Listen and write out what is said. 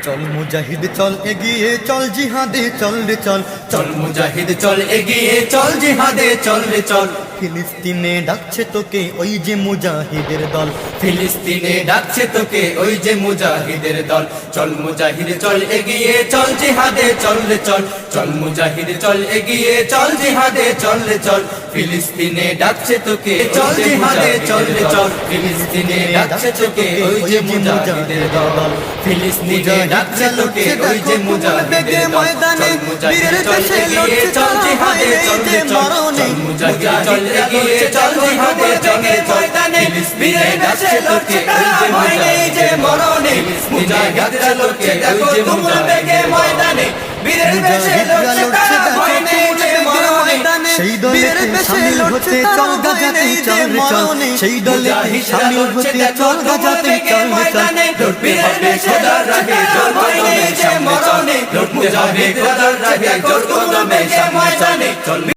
চল মুজাহিদ চল এগিয়ে চল জিহাদে চল রে চল, চল মুজাহিদ চল এগিয়ে চল জিহাদে চল রে চল। ফিলিস্তিনে ডাকছে তোকে ওই যে মুজাহিদের দল, ফিলিস্তিনে ডাকছে তোকে ওই যে মুজাহিদের দল। চল মুজাহিদ চল এগিয়ে চল জিহাদে চল রে চল, চল মুজাহিদ চল এগিয়ে চল জিহাদে চল রে চল। ফিলিস্তিনে ডাকছে তোকে চল জিহাদে চল রে চল, ফিলিস্তিনে ডাকছে তোকে ওই যে মুজাহিদের দল। ফিলিস্তিনে ডাকছে তোকে ওই যে মুজাহিদের দল। চল মুজাহিদ চল এগিয়ে চল জিহাদে চল রে চল, চল মুজাহিদ চল এগিয়ে চল জিহাদে চল রে চল। ফিলিস্তিনে ডাকছে তোকে ওই যে মরণে, মুজাহিদ চলছে ওই যে মুজাহিদের ময়দানে। বীরের বেশে লড়ছে তারা ভয় নেই যে মরণে, সেই দলে শামিল হতে চল গাজাতে চল রে চল, সেই দলে শামিল হতে চল গাজাতে চল রে চল। বীরের বেশে খোদার রাহে জোর কদমে সামনে চল, মুজাহিদ খোদার রাহে জোর কদমে সামনে চল।